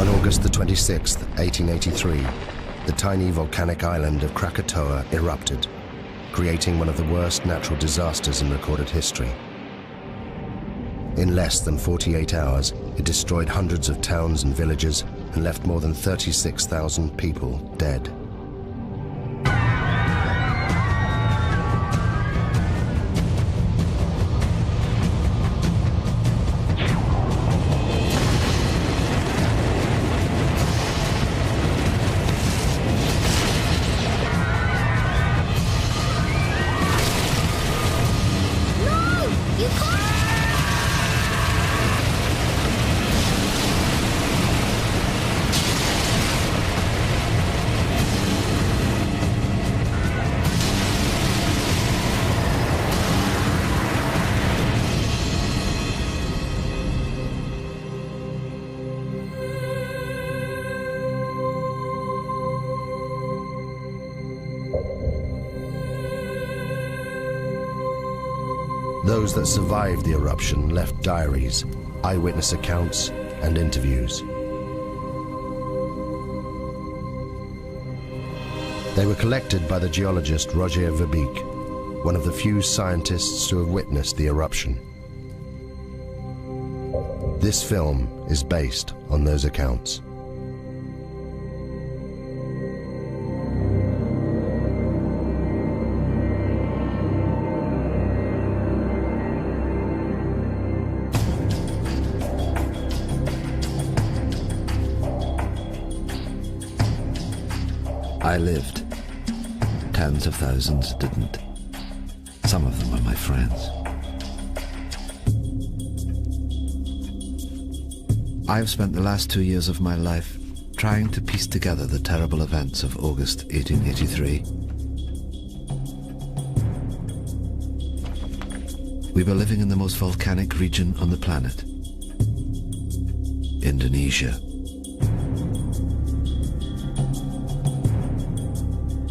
On August the 26th, 1883, the tiny volcanic island of Krakatoa erupted, creating one of the worst natural disasters in recorded history. In less than 48 hours, it destroyed hundreds of towns and villages and left more than 36,000 people dead. Those that survived the eruption left diaries, eyewitness accounts, and interviews. They were collected by the geologist Roger Verbeek, one of the few scientists to have witnessed the eruption. This film is based on those accounts. I lived. Tens of thousands didn't. Some of them were my friends. I've spent the last 2 years of my life trying to piece together the terrible events of August 1883. We were living in the most volcanic region on the planet, Indonesia.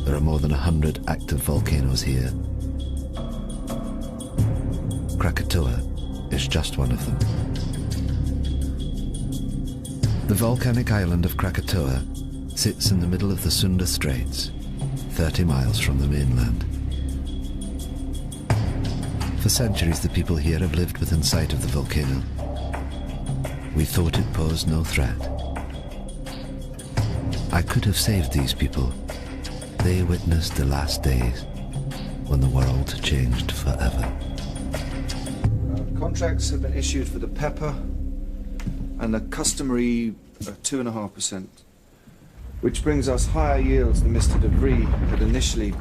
There are more than 100 active volcanoes here. Krakatoa is just one of them. The volcanic island of Krakatoa sits in the middle of the Sunda Straits, 30 miles from the mainland. For centuries, the people here have lived within sight of the volcano. We thought it posed no threat. I could have saved these people. They witnessed the last days when the world changed forever. Contracts have been issued for the pepper and the customary 2.5%, which brings us higher yields than Mr. Debris had initially.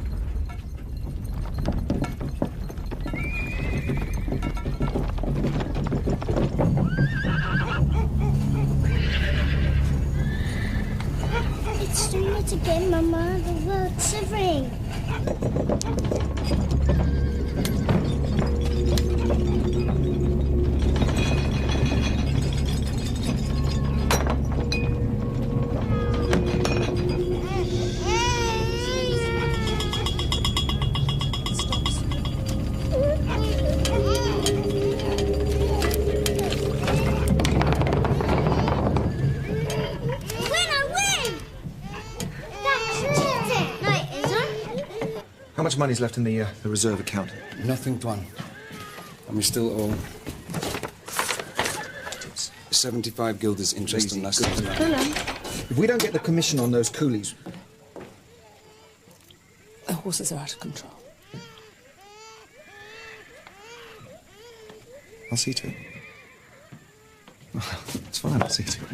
It's doing it again, Mama. The world's shivering. How much money's left in the reserve account? Nothing, Tuan. And we still owe 75 guilders interest on last year's round. If we don't get the commission on those coolies... The horses are out of control. I'll see to it. It's fine, I'll see to it.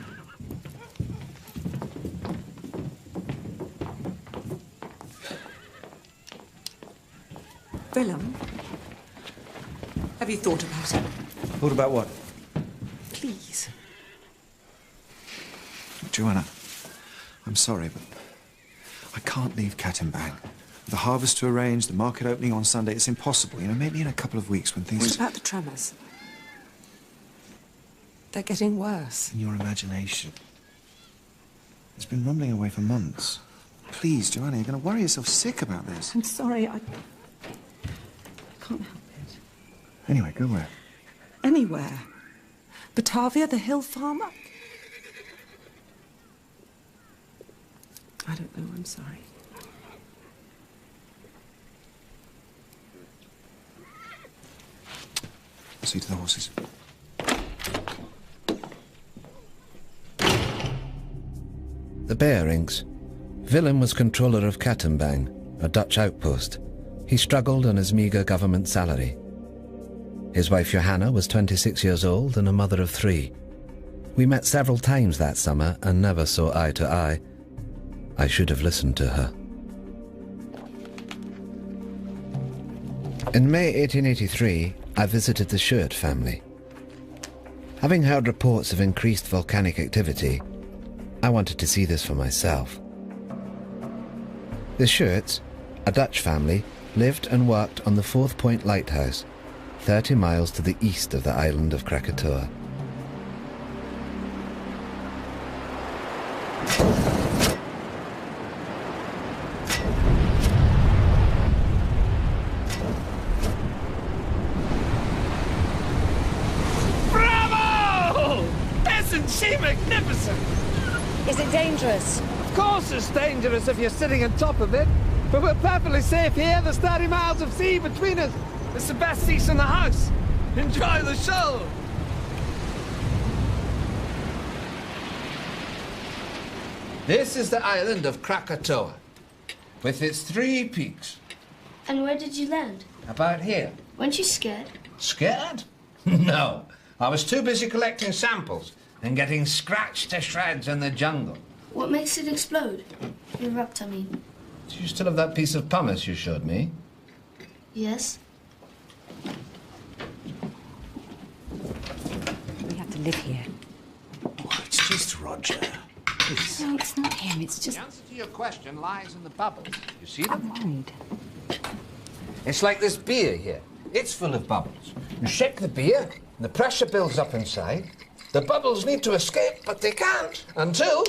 Willem, have you thought about it? Thought about what? Please. Joanna, I'm sorry, but I can't leave Katimbang. The harvest to arrange, the market opening on Sunday, it's impossible. You know, maybe in a couple of weeks when things... What about the tremors? They're getting worse. In your imagination. It's been rumbling away for months. Please, Joanna, you're going to worry yourself sick about this. I'm sorry, I can't help it. Anyway, go where? Anywhere. Batavia, the hill farm. I don't know, I'm sorry. See to the horses. The Bearings. Willem was controller of Kattenbang, a Dutch outpost. He struggled on his meagre government salary. His wife Johanna was 26 years old and a mother of 3. We met several times that summer and never saw eye to eye. I should have listened to her. In May 1883, I visited the Schuert family. Having heard reports of increased volcanic activity, I wanted to see this for myself. The Schuerts, a Dutch family, lived and worked on the 4th Point Lighthouse, 30 miles to the east of the island of Krakatoa. Bravo! Isn't she magnificent? Is it dangerous? Of course it's dangerous if you're sitting on top of it. But we're perfectly safe here. There's 30 miles of sea between us. It's the best seats in the house. Enjoy the show. This is the island of Krakatoa, with its 3 peaks. And where did you land? About here. Weren't you scared? Scared? No. I was too busy collecting samples and getting scratched to shreds in the jungle. What makes it explode? Erupt, I mean. Do you still have that piece of pumice you showed me? Yes. We have to live here. Oh, it's just Roger. Please. No, it's not him, it's just... The answer to your question lies in the bubbles. You see I'm them? worried. It's like this beer here. It's full of bubbles. You shake the beer, and the pressure builds up inside. The bubbles need to escape, but they can't until...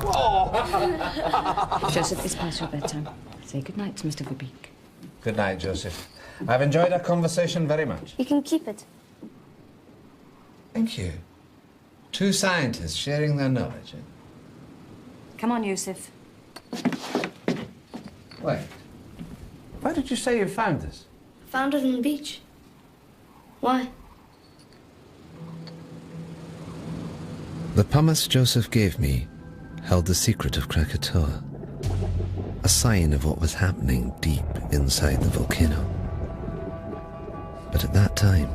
Whoa! Joseph, it's past your bedtime. Say goodnight to Mr. Verbeek. Good night, Joseph. I've enjoyed our conversation very much. You can keep it. Thank you. 2 scientists sharing their knowledge. Come on, Yusuf. Wait. Why did you say you found this? Found it on the beach. Why? The pumice Joseph gave me held the secret of Krakatoa, a sign of what was happening deep inside the volcano. But at that time,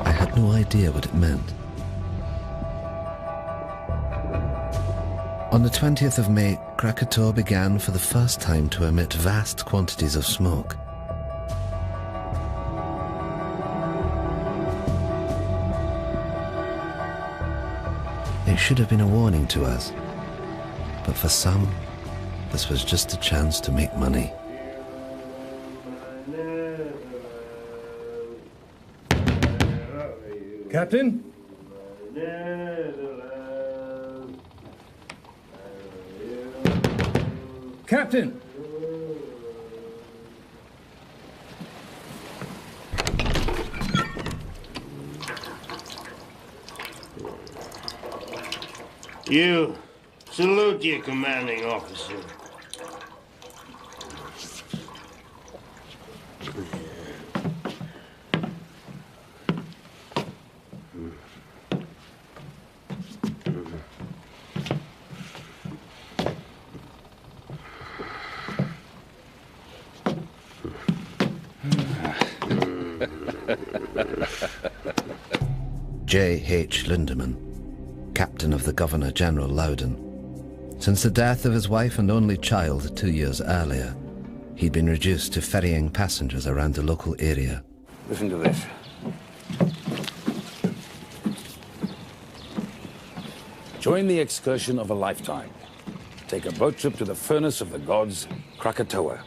I had no idea what it meant. On the 20th of May, Krakatoa began for the first time to emit vast quantities of smoke. It should have been a warning to us, but for some, this was just a chance to make money. Captain? Captain! You salute your commanding officer. J.H. Lindemann, captain of the Governor-General Loudon. Since the death of his wife and only child 2 years earlier, he'd been reduced to ferrying passengers around the local area. Listen to this. Join the excursion of a lifetime. Take a boat trip to the furnace of the gods, Krakatoa,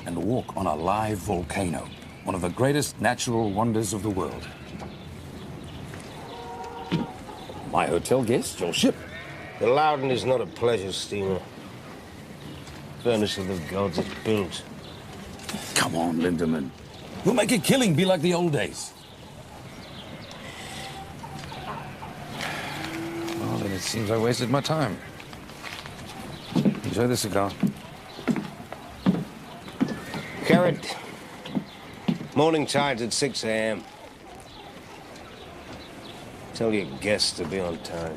and walk on a live volcano, one of the greatest natural wonders of the world. My hotel guest, your ship. The Loudon is not a pleasure steamer. Furnace of the gods is built. Come on, Lindemann. We'll make a killing be like the old days. Well, then it seems I wasted my time. Enjoy the cigar. Garrett, morning tide's at 6 a.m. Tell your guests to be on time.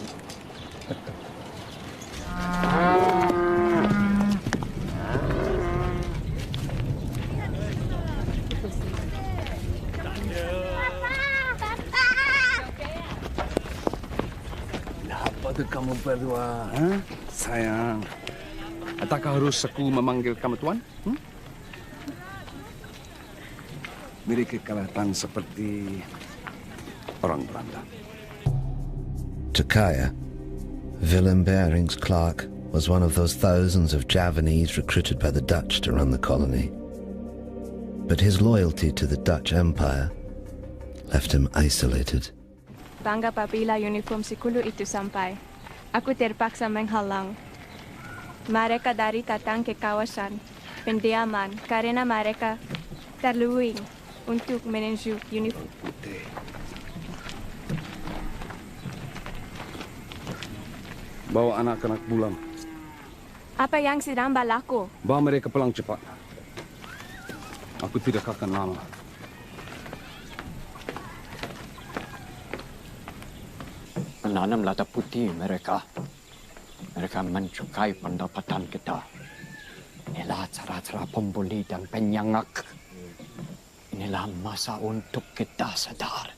Apa kamu berdua, ha? Sayang. Adakah harus aku memanggil kamu tuan? Beri kelihatan seperti orang Belanda. To Kaya, Willem Barings Clark was one of those thousands of Javanese recruited by the Dutch to run the colony. But his loyalty to the Dutch Empire left him isolated. Bangga apabila uniform sikulu itu sampai. Aku terpaksa menghalang. Mereka dari datang ke kawasan pendiaman karena mereka terluing untuk menuju uniform. Bawa anak-anak pulang. Apa yang sedang berlaku? Bawa mereka pulang cepat. Aku tidak akan lama. Menanam lada putih mereka. Mereka mencukai pendapatan kita. Inilah cara-cara pembuli dan penyangak. Inilah masa untuk kita sadar.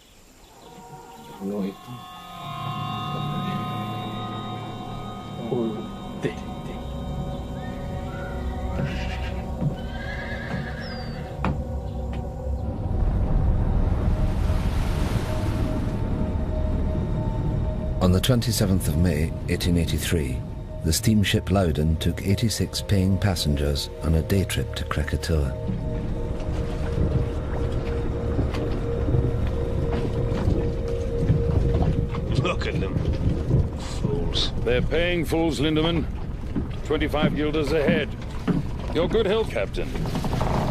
On the 27th of May, 1883, the steamship Loudon took 86 paying passengers on a day trip to Krakatoa. Look at them. Fools. They're paying fools, Lindemann. 25 guilders ahead. Your good health, Captain.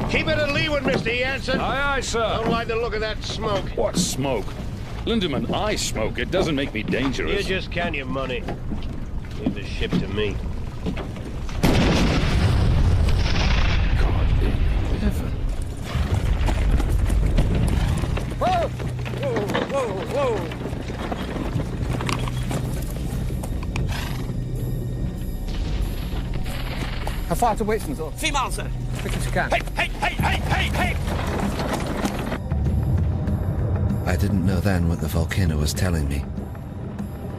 Keep it at leeward, Mr. Jansen. Aye, aye, sir. Don't like the look of that smoke. What smoke? Lindemann, I smoke. It doesn't make me dangerous. You just count your money. Leave the ship to me. God in heaven. Whoa! Whoa! Whoa! Whoa! How far to Whitsun's? 3 miles, sir. Quick as you can. Hey! I didn't know then what the volcano was telling me.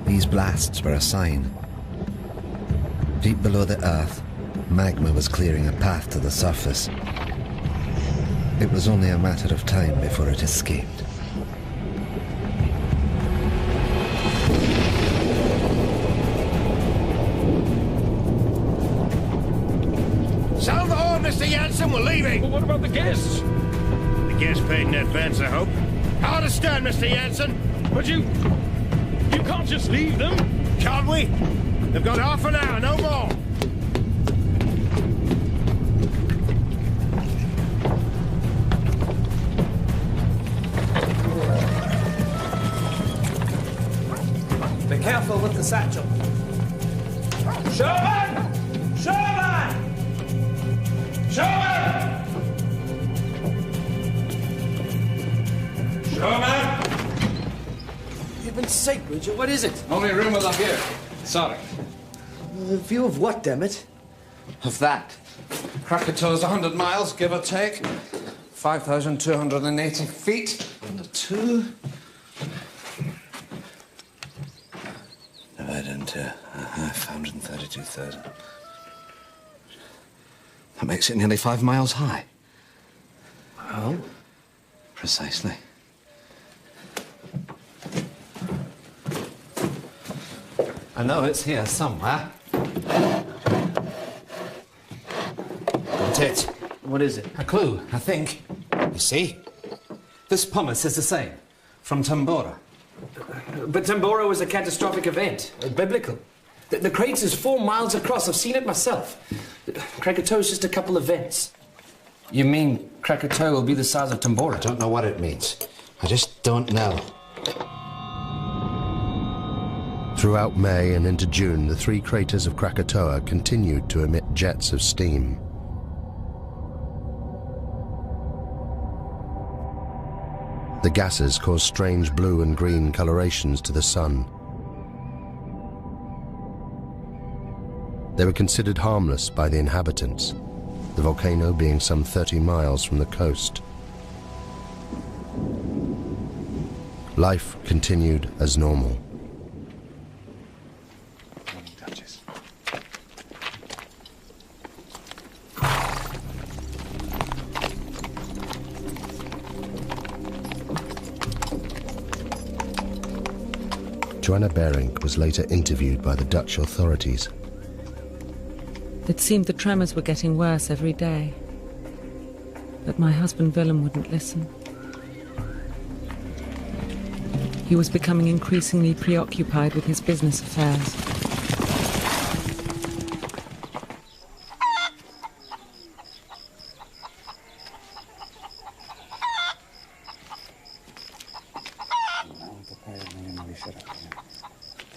These blasts were a sign. Deep below the earth, magma was clearing a path to the surface. It was only a matter of time before it escaped. Sound the horn, Mr. Jansen. We're leaving. Well, what about the guests? The guests paid in advance, I hope. Hard to stand, Mr. Jansen. But you can't just leave them. Can't we? They've got half an hour, no more. Be careful with the satchel. Sherman! Sherman! Sherman! Sherman! For heaven's sake, Richard, what is it? Only room up here. Sorry. The view of what, damn it? Of that. Krakatoa's 100 miles, give or take. 5,280 feet. On the 2. Divided into a half, 132,000. That makes it nearly 5 miles high. Well? Precisely. I know it's here somewhere. Got it. What is it? A clue, I think. You see? This pumice is the same. From Tambora. But Tambora was a catastrophic event, biblical. The crater is 4 miles across. I've seen it myself. Krakatoa is just a couple of vents. You mean Krakatoa will be the size of Tambora? I don't know what it means. I just don't know. Throughout May and into June, the three craters of Krakatoa continued to emit jets of steam. The gases caused strange blue and green colorations to the sun. They were considered harmless by the inhabitants, the volcano being some 30 miles from the coast. Life continued as normal. Joanna Berink was later interviewed by the Dutch authorities. It seemed the tremors were getting worse every day. But my husband Willem wouldn't listen. He was becoming increasingly preoccupied with his business affairs.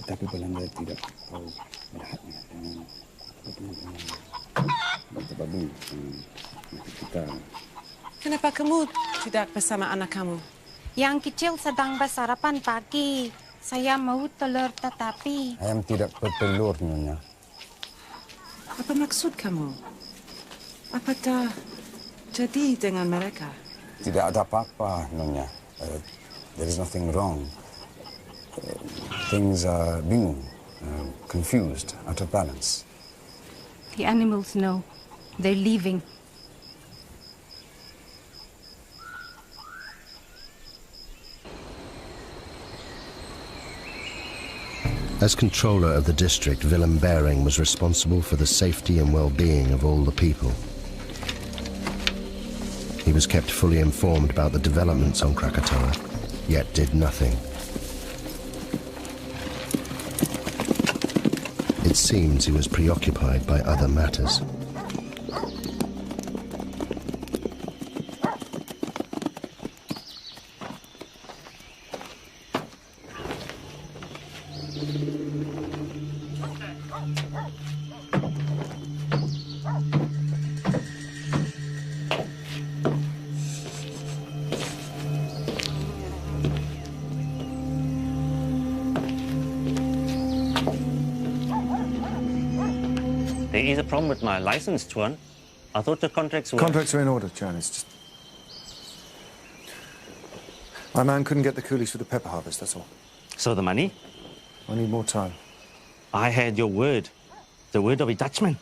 Tetapi Belanda tidak tahu berhadnya dengan babu kita. Kenapa kamu tidak bersama anak kamu? Yang kecil sedang bersarapan pagi. Saya mau telur tetapi... Ayam tidak bertelur, Nyonya. Apa maksud kamu? Apakah jadi dengan mereka? Tidak ada apa-apa, Nyonya. There is nothing wrong. Things are bingung, confused, out of balance. The animals know. They're leaving. As controller of the district, Willem Bering was responsible for the safety and well-being of all the people. He was kept fully informed about the developments on Krakatoa, yet did nothing. It seems he was preoccupied by other matters. There is a problem with my license, Tuan. I thought the contracts were... Contracts are in order, Jan. It's just... My man couldn't get the coolies for the pepper harvest, that's all. So the money? I need more time. I had your word. The word of a Dutchman.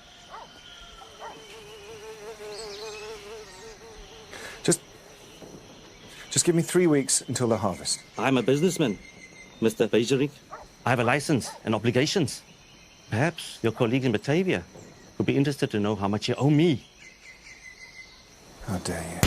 Just give me 3 weeks until the harvest. I'm a businessman, Mr. Bejerik. I have a license and obligations. Perhaps your colleagues in Batavia would be interested to know how much you owe me. How dare you?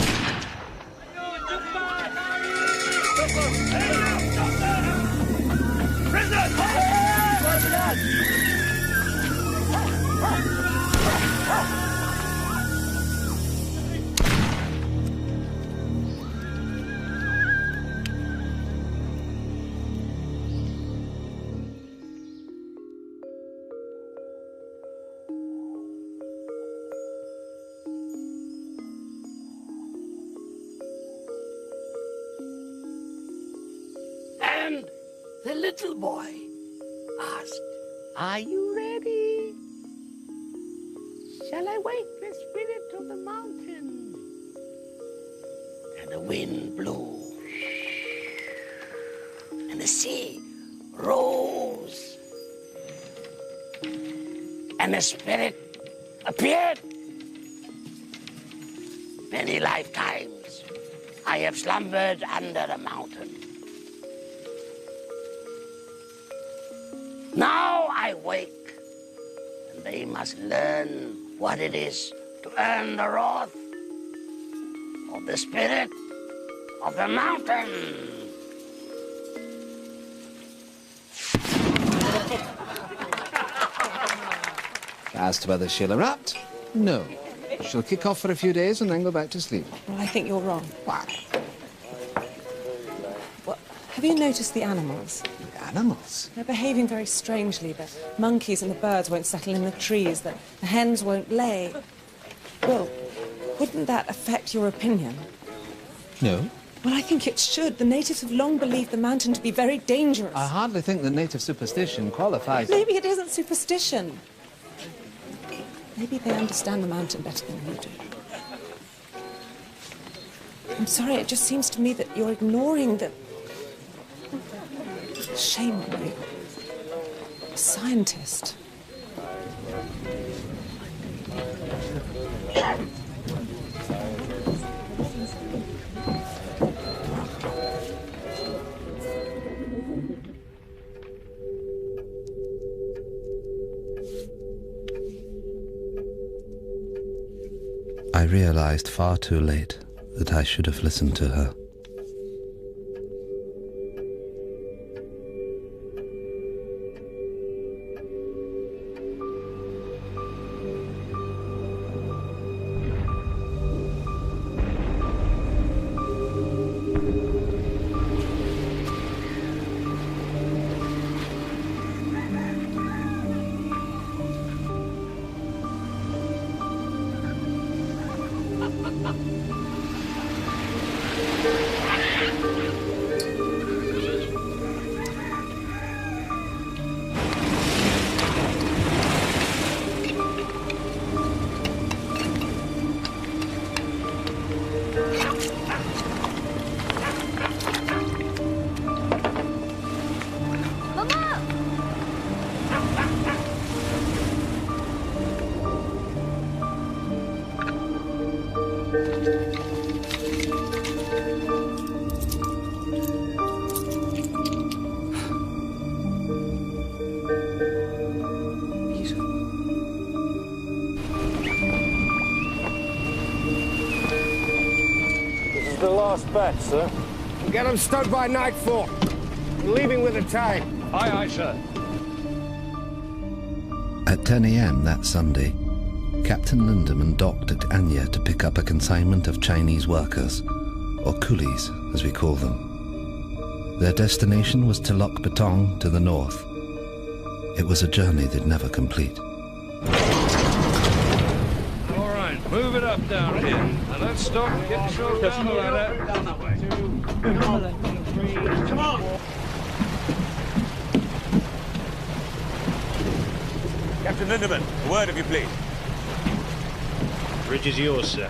And the little boy asked, "Are you ready? Shall I wake the spirit of the mountain?" And the wind blew, and the sea rose, and the spirit appeared. Many lifetimes I have slumbered under the mountain. Now I wake, and they must learn what it is to earn the wrath of the spirit of the mountain. As to whether she'll erupt, no. She'll kick off for a few days and then go back to sleep. Well, I think you're wrong. Why? Well, have you noticed the animals? animals. They're behaving very strangely. The monkeys and the birds won't settle in the trees. The hens won't lay. Well, wouldn't that affect your opinion? No. Well, I think it should. The natives have long believed the mountain to be very dangerous. I hardly think that native superstition qualifies. Maybe it isn't superstition. Maybe they understand the mountain better than you do. I'm sorry, it just seems to me that you're ignoring the... Shame on you. A scientist. I realized far too late that I should have listened to her. The last batch, sir. We'll get them stowed by nightfall. We're leaving with the tide. Aye, aye, sir. At 10 a.m. that Sunday, Captain Lindemann docked at Anya to pick up a consignment of Chinese workers, or coolies as we call them. Their destination was Telok Betong to the north. It was a journey they'd never complete. All right, move it up down here. Now let's stop and get yourself down the ladder. Down that way. 2, come on! Captain Lindemann, a word if you please. Bridge is yours, sir.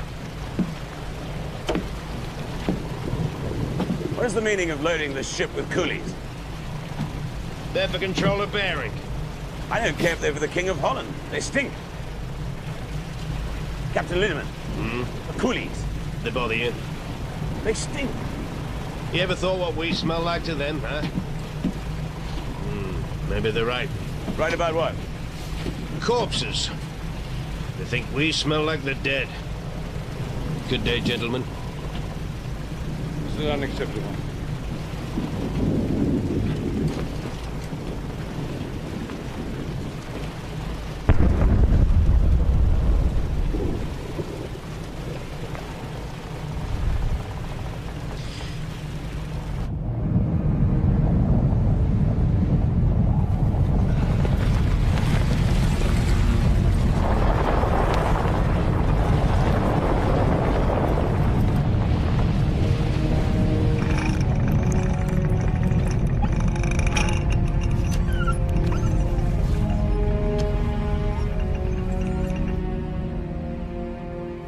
What is the meaning of loading the ship with coolies? They're for control of bearing. I don't care if they're for the King of Holland. They stink. Captain Lindemann, the coolies. They bother you? They stink. You ever thought what we smell like to them, huh? Maybe they're right. Right about what? Corpses. They think we smell like the dead. Good day, gentlemen. This is unacceptable.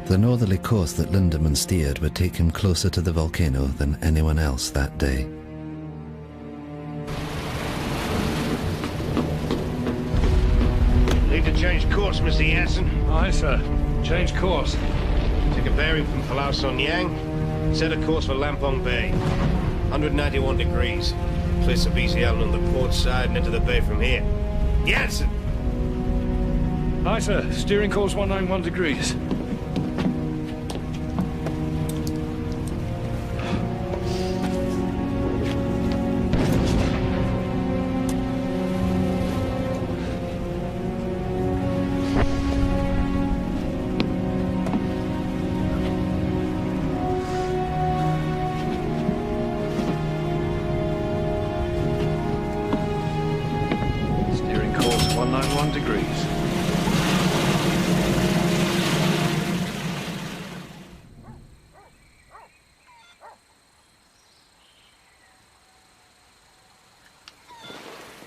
The northerly course that Lindemann steered would take him closer to the volcano than anyone else that day. Need to change course, Mr. Jansen. Aye, sir. Change course. Take a bearing from Palau Son Yang. Set a course for Lampong Bay. 191 degrees. Place the BC Island on the port side and enter the bay from here. Jansen! Aye, sir. Steering course 191 degrees. 191 degrees.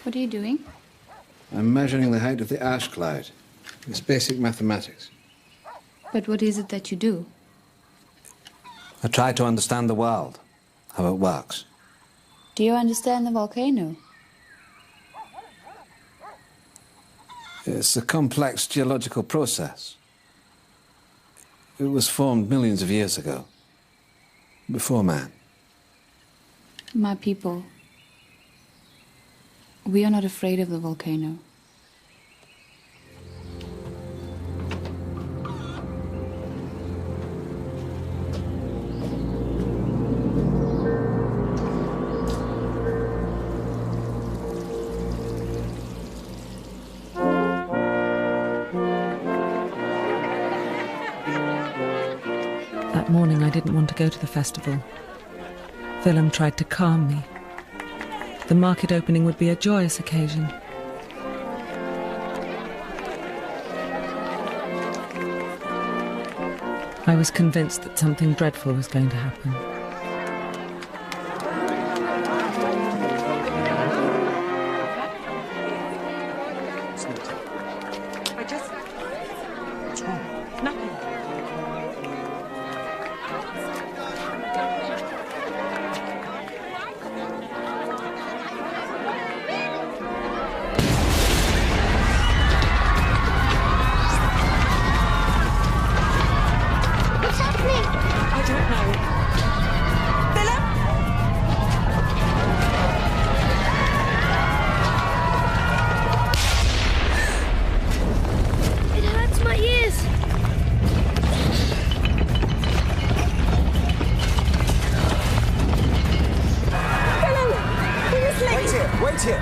What are you doing? I'm measuring the height of the ash cloud. It's basic mathematics. But what is it that you do? I try to understand the world, how it works. Do you understand the volcano? It's a complex geological process. It was formed millions of years ago, before man. My people, we are not afraid of the volcano. That morning I didn't want to go to the festival. Willem tried to calm me. The market opening would be a joyous occasion. I was convinced that something dreadful was going to happen. What's wrong? Nothing. What's happening? I don't know. Willem? It hurts my ears. Wait here!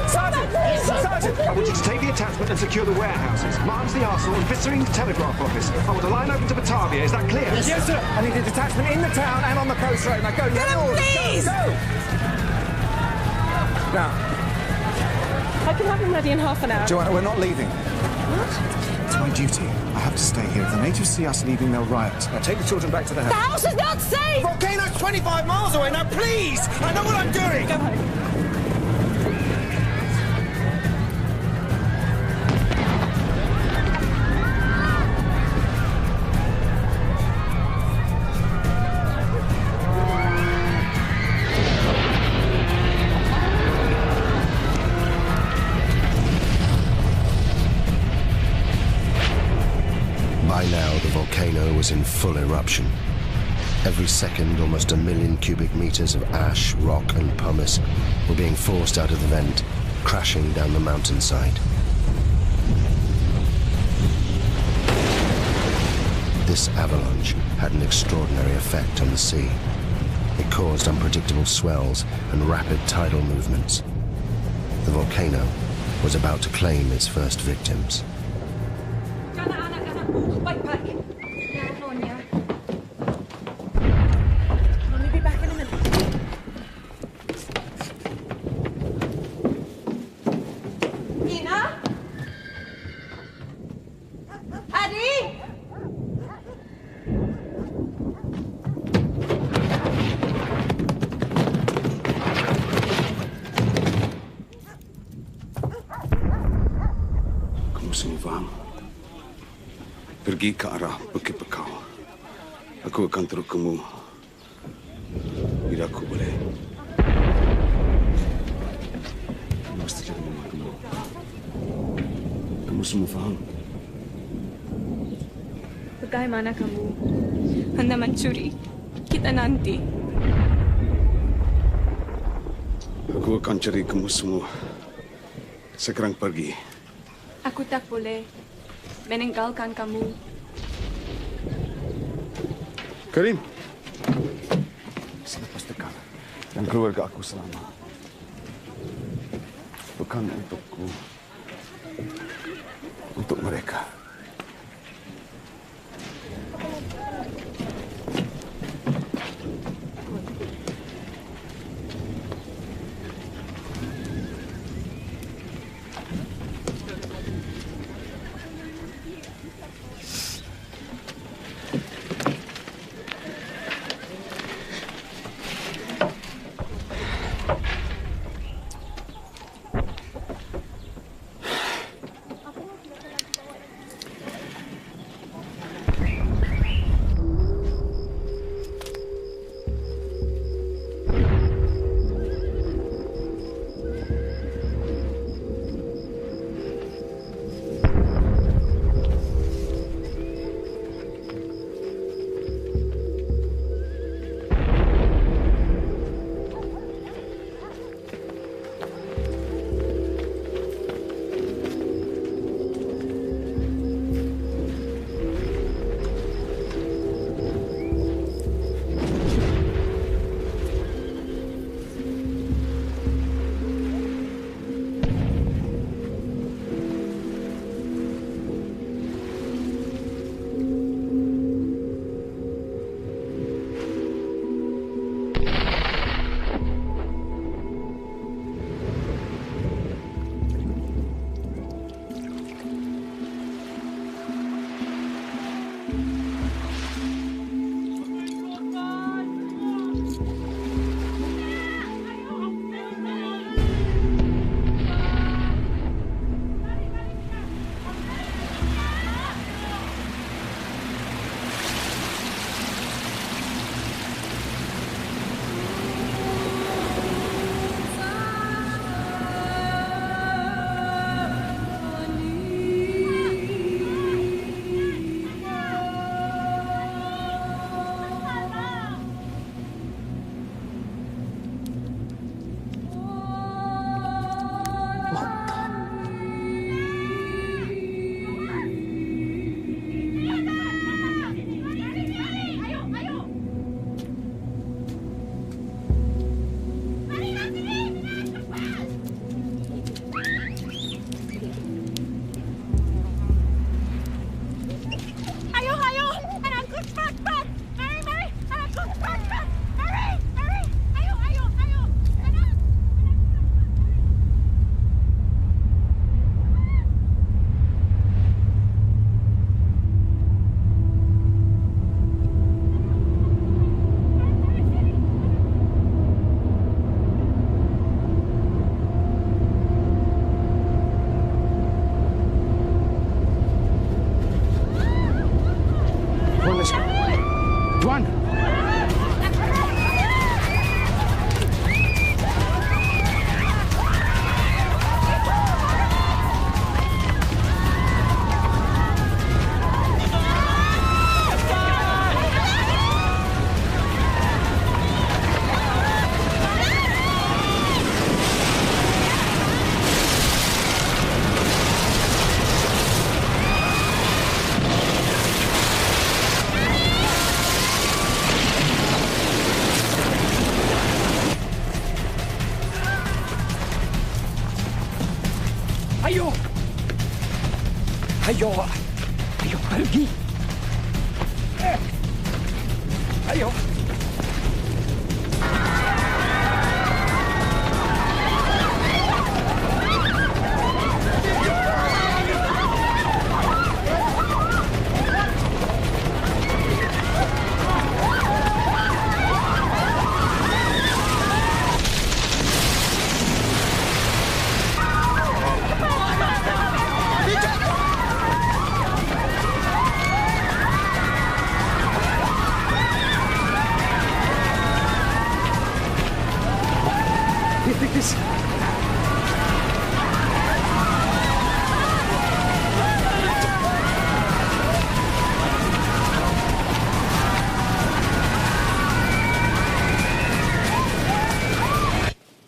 Sergeant! Sergeant! I want you to take the attachment and secure the warehouses. Martin's the arsenal and Vissering's telegraph office. I want a line open to Batavia, is that clear? Yes, sir. I need a detachment in the town and on the coast road. Now go, you have your orders. Please! Go! Now, I can have him ready in half an hour. Joanna, we're not leaving. What? It's my duty. I have to stay here. If the natives see us leaving, they'll riot. Now take the children back to the The house. house is not safe! volcano's 25 miles away. Now, please! I know what I'm doing! Go home. By now, the volcano was in full eruption. Every second, almost 1 million cubic meters of ash, rock, and pumice were being forced out of the vent, crashing down the mountainside. This avalanche had an extraordinary effect on the sea. It caused unpredictable swells and rapid tidal movements. The volcano was about to claim its first victims. Backpack. I'll be back in a minute. Ina? Adi? Kamu semua faham? Pergi ke arah Bukit Bekau. Aku akan terus kamu. Bila aku boleh. Kamu mesti jaga mama kamu. Kamu semua faham? Bagaimana kamu hendak mencuri kita nanti? Aku akan cari kamu semua. Sekarang pergi. Aku tak boleh meninggalkan kamu. Karim. Selepas tekan dan keluarga aku selamat. Bukan untukku. Untuk mereka. Ayo! Ayo! Ayo, pergi! Ayo!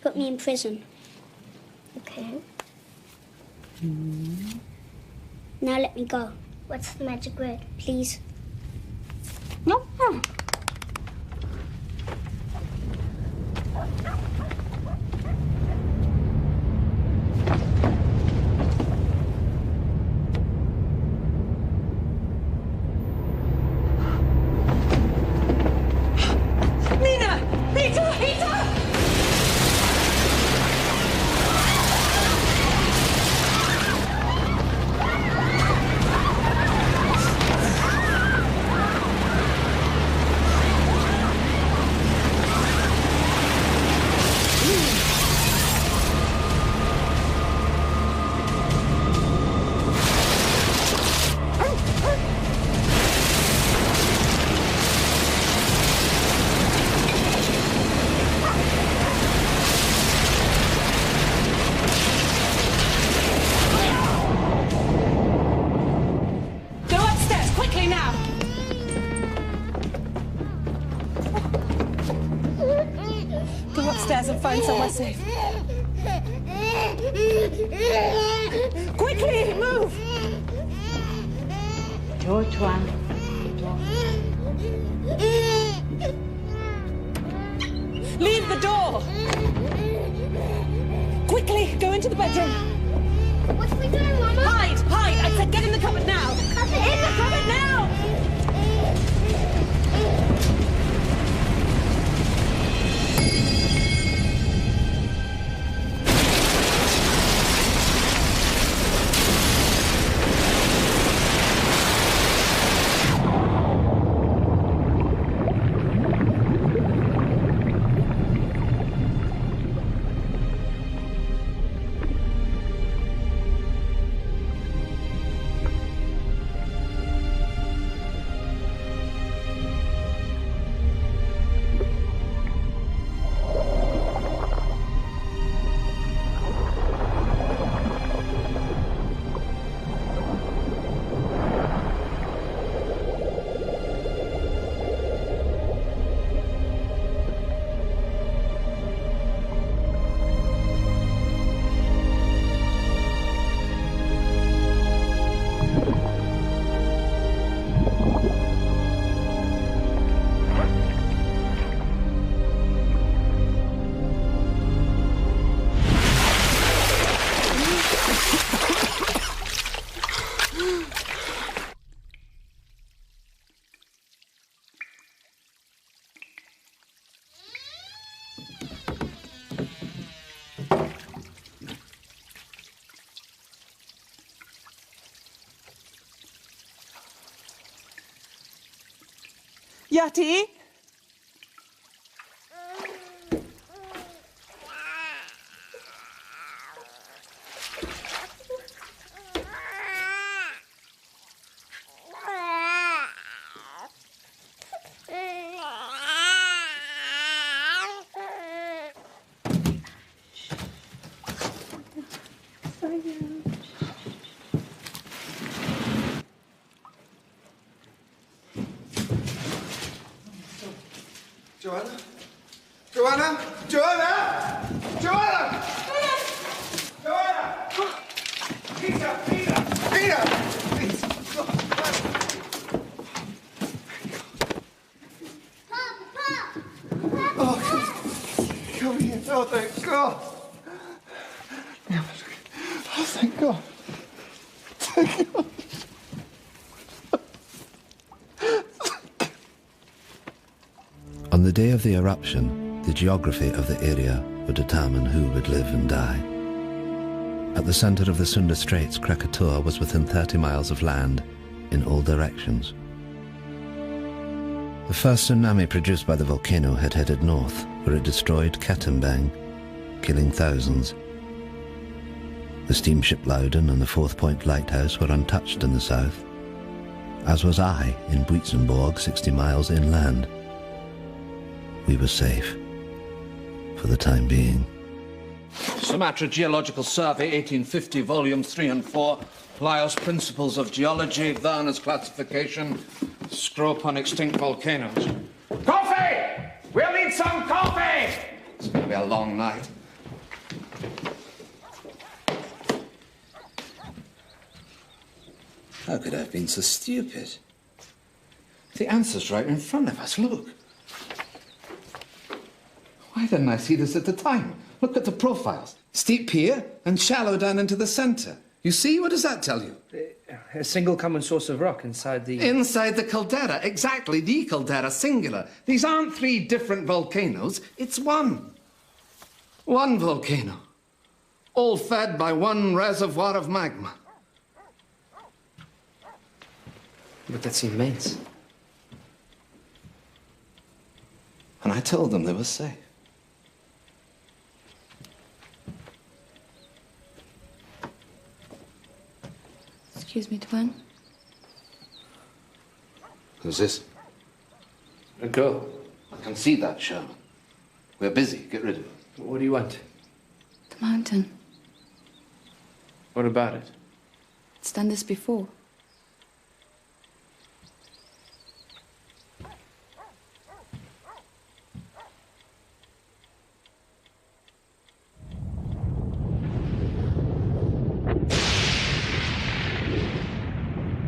Put me in prison. Okay. Now let me go. What's the magic word, please? No. Nina! Peter! Peter! Go upstairs, quickly now! Go upstairs and find somewhere safe. Quickly, move! Leave the door! Quickly, go into the bedroom. What are we doing, Mama? Hide! Hide! I said get in the cupboard now! In the cupboard now! Yati? Joanna? Joanna? Joanna? Joanna! Joanna! Peter! Peter! Peter! Please! Oh, come here. Oh, thank God. Oh, thank God. Thank God. On the day of the eruption, the geography of the area would determine who would live and die. At the center of the Sunda Straits, Krakatoa was within 30 miles of land in all directions. The first tsunami produced by the volcano had headed north, where it destroyed Katimbang, killing thousands. The steamship Loudon and the Fourth Point Lighthouse were untouched in the south, as was I in Buitzenborg, 60 miles inland. We were safe, for the time being. Sumatra Geological Survey, 1850, volumes 3 and 4. Laos Principles of Geology, Werner's Classification. Scrope on extinct volcanoes. Coffee! We'll need some coffee! It's going to be a long night. How could I have been so stupid? The answer's right in front of us, look. Why didn't I see this at the time? Look at the profiles. Steep here and shallow down into the center. You see? What does that tell you? A single common source of rock inside the... Inside the caldera. Exactly, the caldera, singular. These aren't 3 different volcanoes. It's one. One volcano. All fed by one reservoir of magma. But that's immense. And I told them they were safe. Excuse me, Tuan. Who's this? A girl. I can see that, Sherman. We're busy. Get rid of it. What do you want? The mountain. What about it? It's done this before.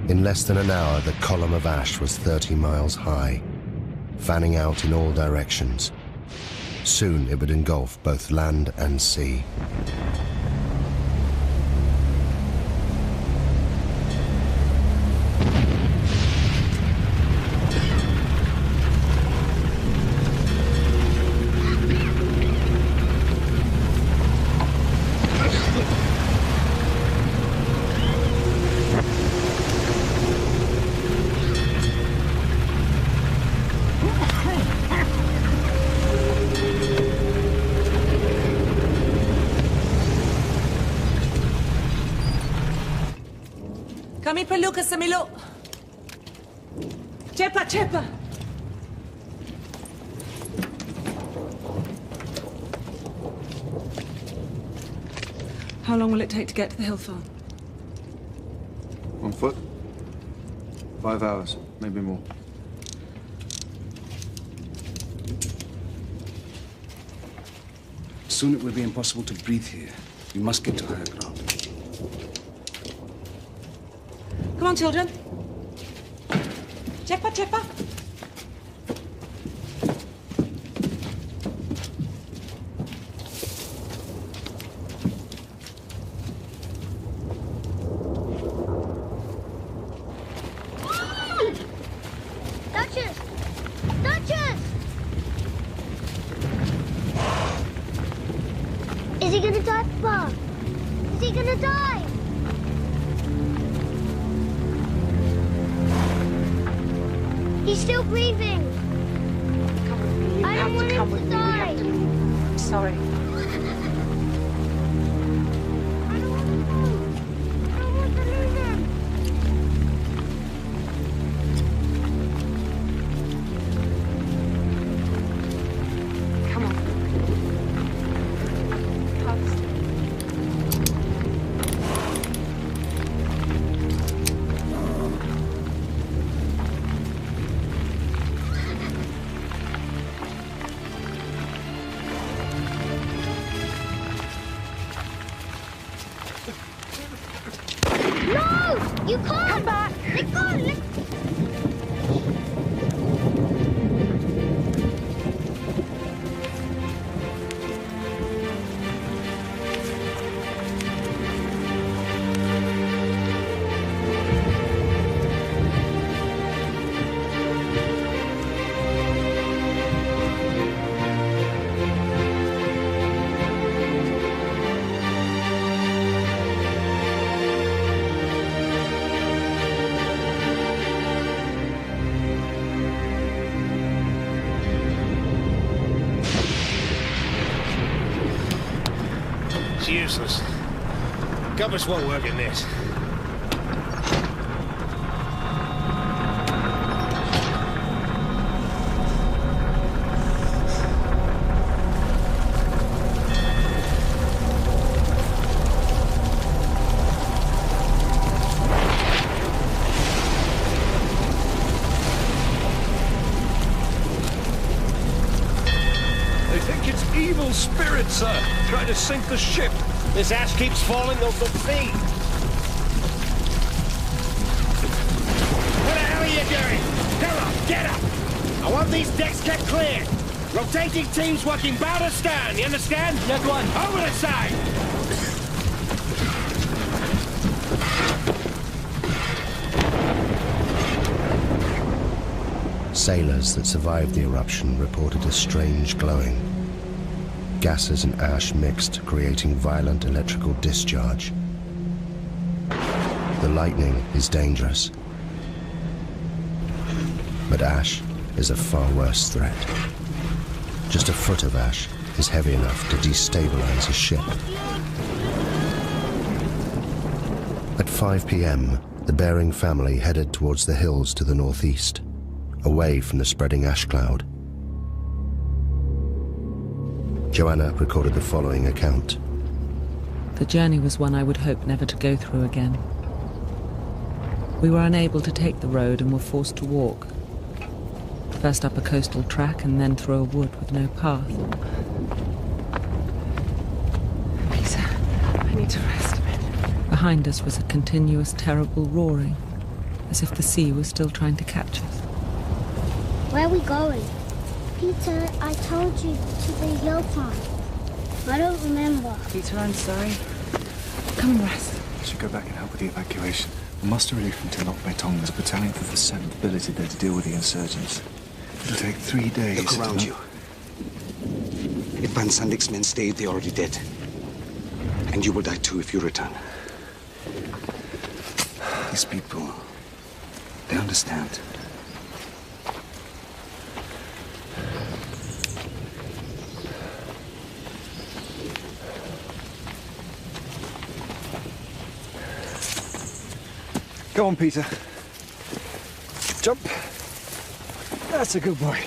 In less than an hour, the column of ash was 30 miles high, fanning out in all directions. Soon it would engulf both land and sea. Kami perlu ke Semiluk. Cepat, cepat. How long will it take to get to the hill farm? On foot? 5 hours, maybe more. Soon it will be impossible to breathe here. We must get to higher ground. Come on, children. Cepat, cepat. Duchess! Duchess! Is he gonna die, Papa? Is he gonna die? He's still breathing. I don't want him to die. I'm sorry. You can't! Come back! Let go! It's useless. Compass won't work in this. Evil spirits, sir, trying to sink the ship. This ash keeps falling, they'll succeed. What the hell are you doing? Come on, get up! I want these decks kept clear. Rotating teams working bow to stern, you understand? Yes, one. Over the side! Sailors that survived the eruption reported a strange glowing. Gases and ash mixed, creating violent electrical discharge. The lightning is dangerous, but ash is a far worse threat. Just a foot of ash is heavy enough to destabilize a ship. At 5 p.m., the Bering family headed towards the hills to the northeast, away from the spreading ash cloud. Joanna recorded the following account. The journey was one I would hope never to go through again. We were unable to take the road and were forced to walk. First up a coastal track and then through a wood with no path. Peter, I need to rest a bit. Behind us was a continuous, terrible roaring, as if the sea was still trying to catch us. Where are we going? Peter, I told you to the hill farm. I don't remember. Peter, I'm sorry. Come and rest. I should go back and help with the evacuation. The muster relief from Tenok Betong. There's a battalion of the 7th billeted there to deal with the insurgents. It'll take 3 days. Look around you. If Van Sandik's men stayed, they're already dead. And you will die too if you return. These people, they understand. Go on, Peter. Jump. That's a good boy.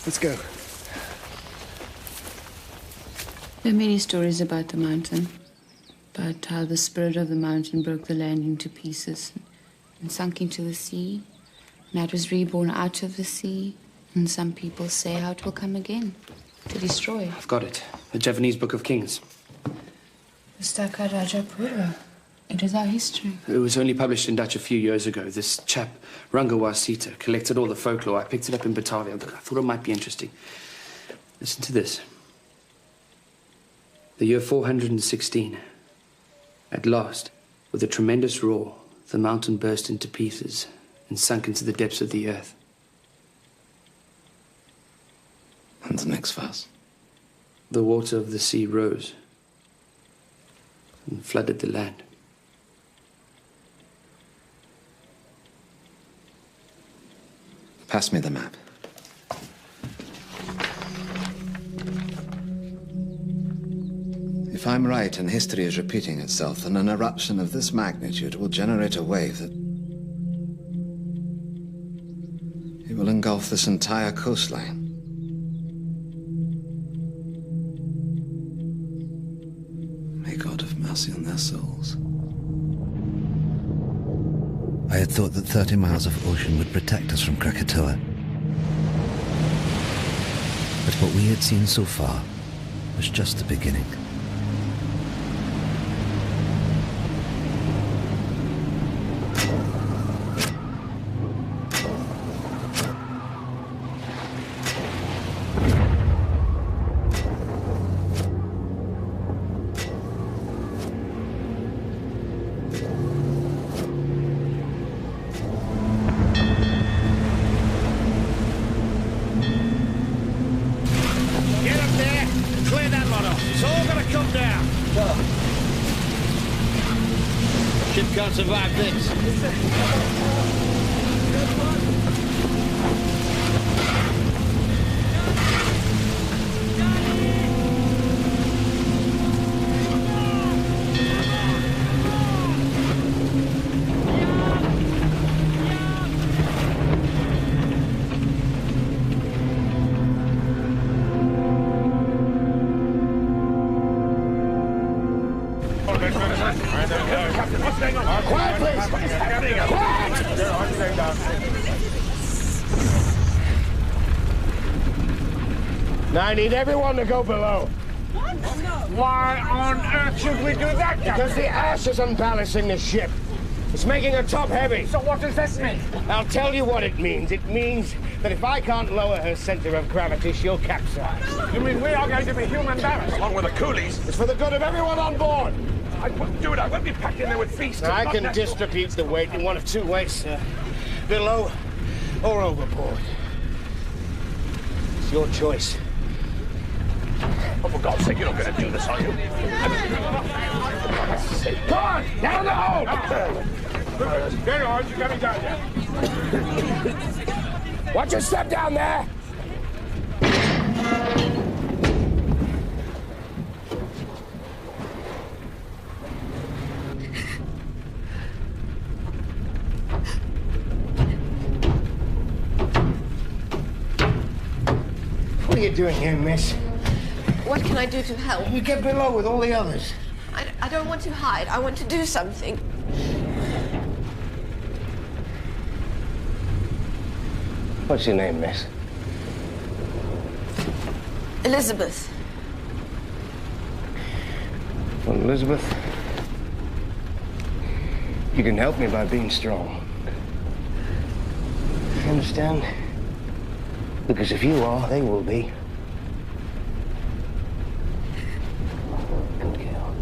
Let's go. There are many stories about the mountain, about how the spirit of the mountain broke the land into pieces and sunk into the sea, and how it was reborn out of the sea, and some people say how it will come again, to destroy. I've got it. The Javanese Book of Kings. The Staka Rajapura. It is our history. It was only published in Dutch a few years ago. This chap, Rangawa Sita, collected all the folklore. I picked it up in Batavia. I thought it might be interesting. Listen to this. The year 416. At last, with a tremendous roar, the mountain burst into pieces and sunk into the depths of the earth. And the next verse? The water of the sea rose and flooded the land. Pass me the map. If I'm right and history is repeating itself, then an eruption of this magnitude will generate a wave that... it will engulf this entire coastline. May God have mercy on their souls. I had thought that 30 miles of ocean would protect us from Krakatoa. But what we had seen so far was just the beginning. Can't survive this. What's going on? Quiet, please! What is happening? Quiet! Now I need everyone to go below. What? No. Why on earth should we do that? Because the ash is unbalancing the ship. It's making her top heavy. So what does this mean? I'll tell you what it means. It means that if I can't lower her center of gravity, she'll capsize. You mean we are going to be human barracks? Along with the coolies. It's for the good of everyone on board. I wouldn't do it. I won't be packed in there with beasts. Now, I can distribute the weight in one of two ways, below or overboard. It's your choice. Oh, for God's sake, you're not going to do this, are you? Come on! Down the hole! Very hard. You're coming down there. Watch your step down there! What are you doing here, miss? What can I do to help? You get below with all the others. I don't want to hide. I want to do something. What's your name, miss? Elizabeth. Well, Elizabeth, you can help me by being strong. You understand? Because if you are, they will be. Good girl.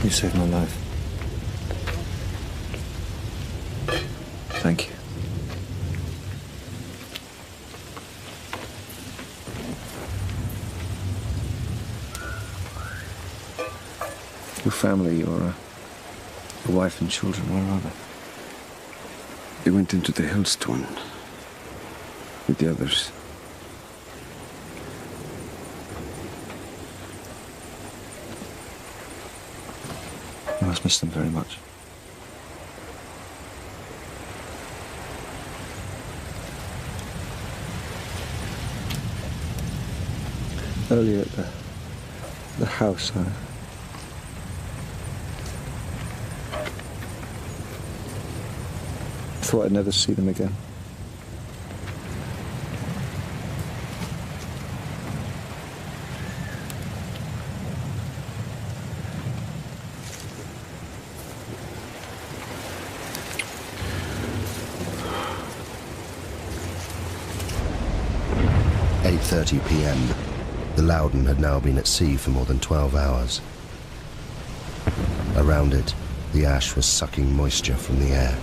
You saved my life. Thank you. Your family, your wife and children, where are they? They went into the hills, Tuan, with the others. You must miss them very much. Earlier at the house, I thought I'd never see them again. At 8:30 p.m. The Loudon had now been at sea for more than 12 hours. Around it, the ash was sucking moisture from the air.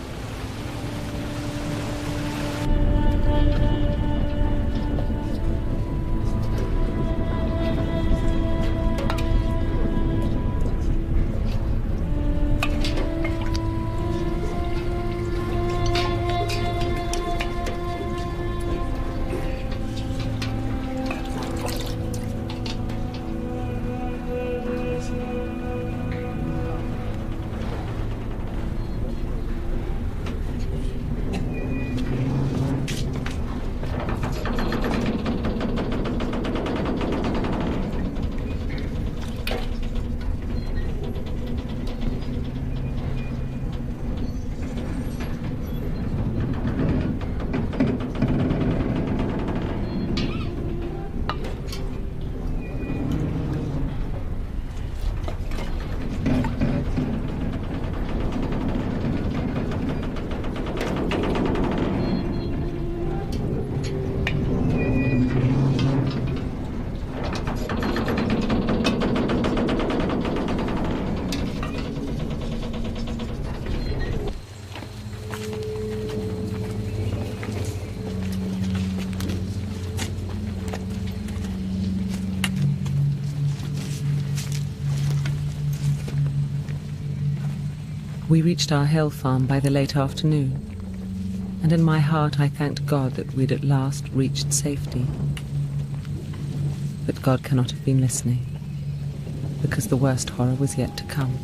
We reached our hill farm by the late afternoon, and in my heart I thanked God that we'd at last reached safety. But God cannot have been listening, because the worst horror was yet to come.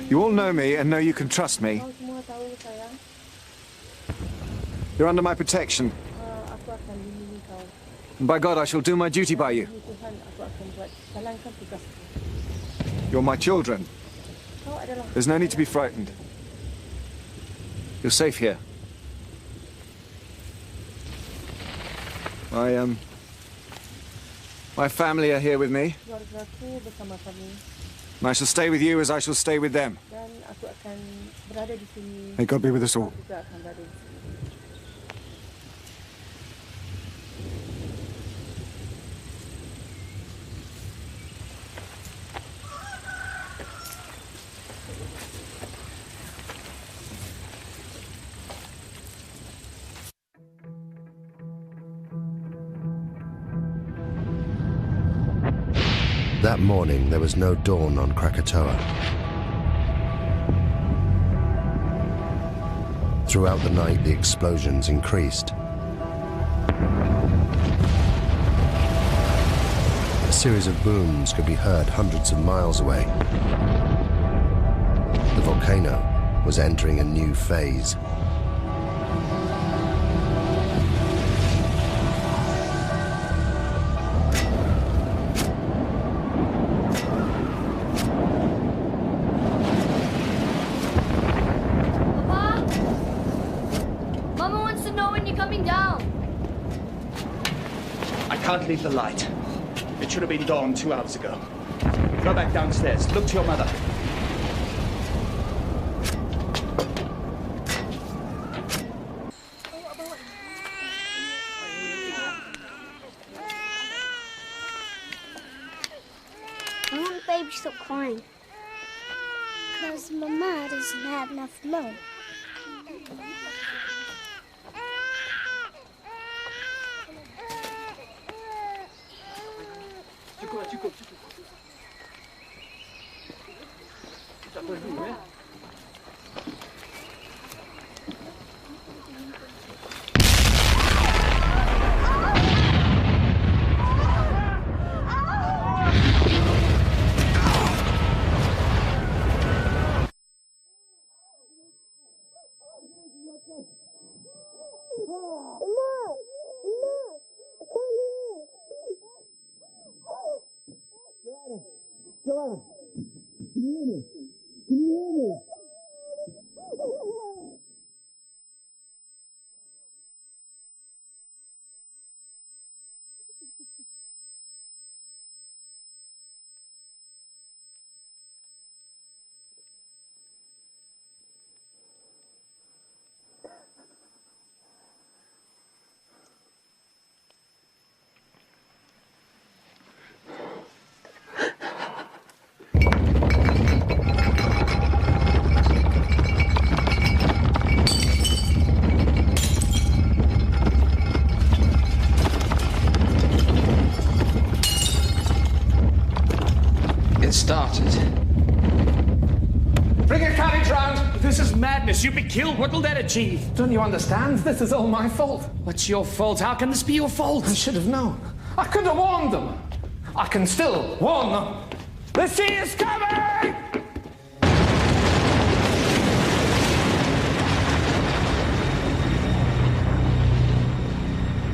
You all know me and know you can trust me. You're under my protection. And by God, I shall do my duty by you. You're my children. There's no need to be frightened. You're safe here. My family are here with me. And I shall stay with you as I shall stay with them. May God be with us all. That morning, there was no dawn on Krakatoa. Throughout the night, the explosions increased. A series of booms could be heard hundreds of miles away. The volcano was entering a new phase. Leave the light. It should have been dawn 2 hours ago. Go back downstairs. Look to your mother. I want baby to stop crying. Because Mama doesn't have enough milk. Joanna, can you hear me? Can you hear me? Started. Bring a carriage round! This is madness. You'd be killed. What will that achieve? Don't you understand? This is all my fault. What's your fault? How can this be your fault? I should have known. I could have warned them. I can still warn them. The sea is coming!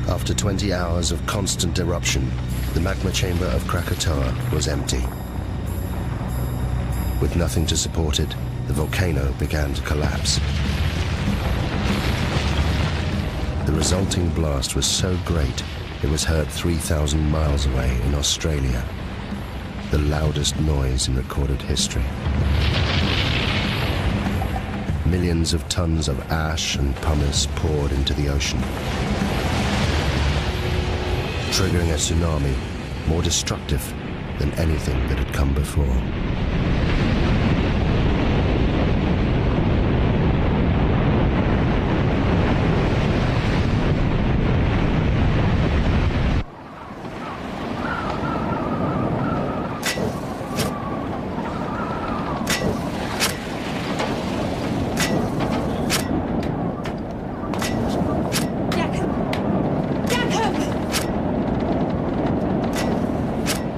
After 20 hours of constant eruption, the magma chamber of Krakatoa was empty. With nothing to support it, the volcano began to collapse. The resulting blast was so great, it was heard 3,000 miles away in Australia, the loudest noise in recorded history. Millions of tons of ash and pumice poured into the ocean, triggering a tsunami more destructive than anything that had come before.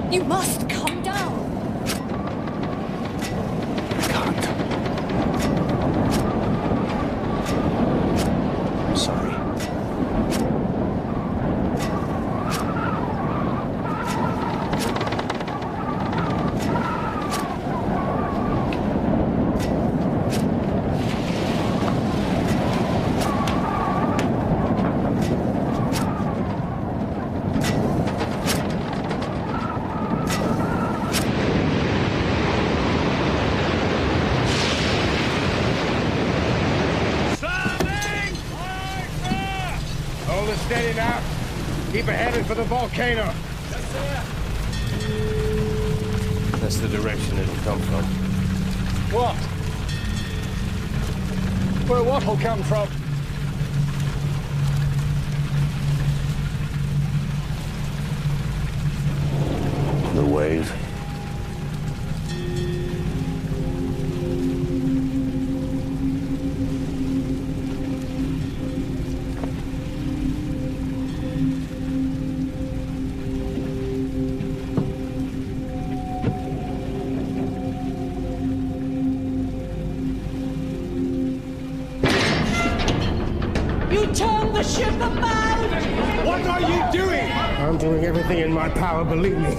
You must come down. I'm sorry. Hold it steady now. Keep it headed for the volcano. That's the direction it'll come from. What? Where what'll come from? The wave. You turn the ship about! What are you doing? I'm doing everything in my power, believe me.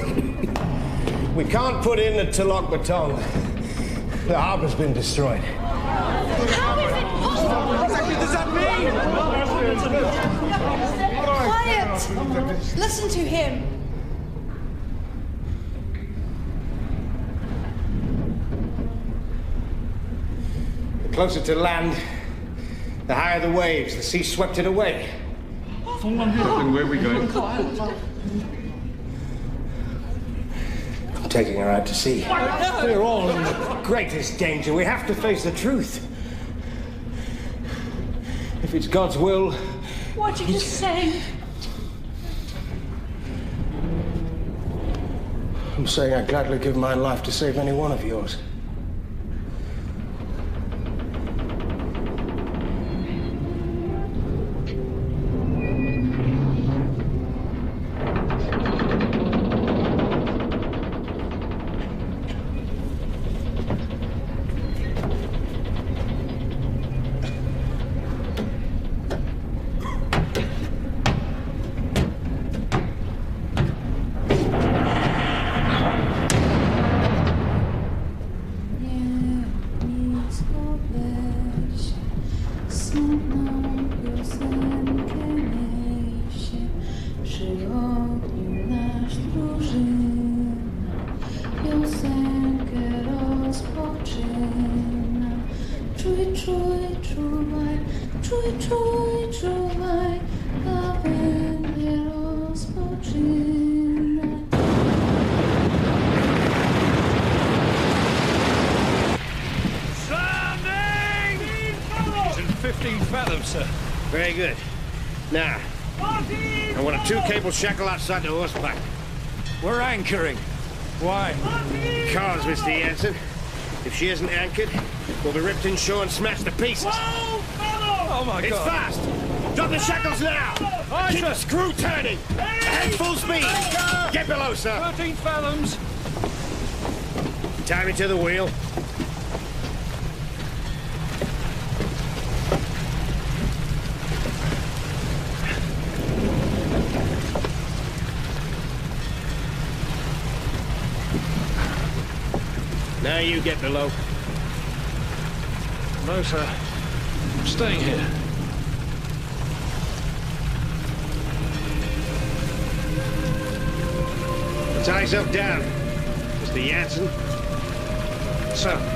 We can't put in the Tilok Baton. The harbor's been destroyed. How is it possible? What exactly does that mean? Quiet! Listen to him. The closer to land, the higher the waves. The sea swept it away. Captain, where are we going? I'm taking her out to sea. We're all in the greatest danger. We have to face the truth. If it's God's will... What are you saying? I'm saying I'd gladly give my life to save any one of yours. Very good. Now, I want a 2-cable shackle outside the horseback. We're anchoring. Why? Because, Mr. Jensen, if she isn't anchored, we'll be ripped inshore and smashed to pieces. Oh my God! It's fast! Drop the shackles now! Keep the screw turning! Ahead full speed! Get below, sir! 13 fathoms! Tie me to the wheel. Now you get below. No, sir. I'm staying here. Tie yourself down, Mr. Jansen. Sir.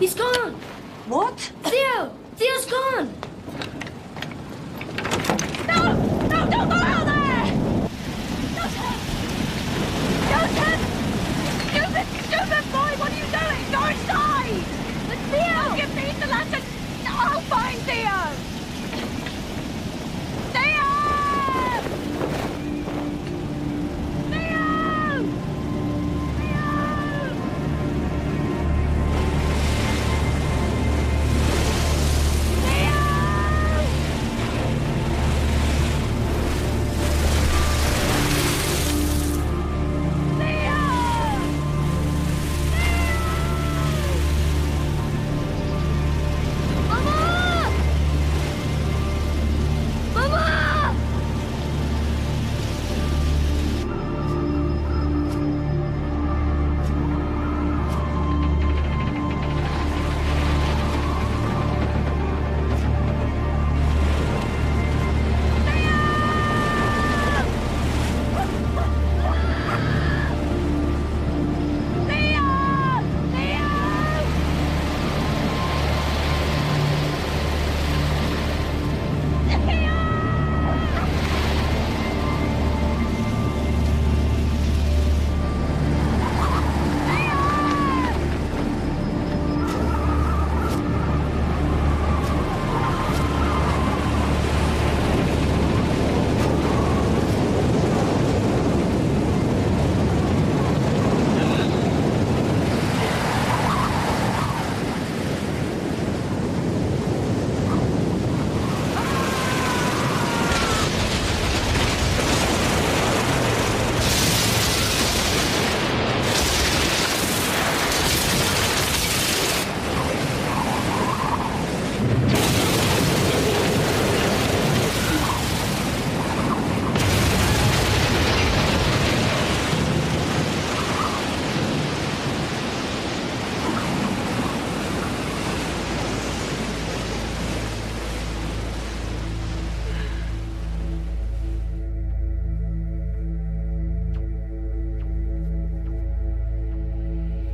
He's gone. What? Theo! Theo's gone. No! No, don't go out there! Joseph! Stupid boy, what are you doing? Go inside! But Theo! Give me the lantern! I'll find Theo! Theo!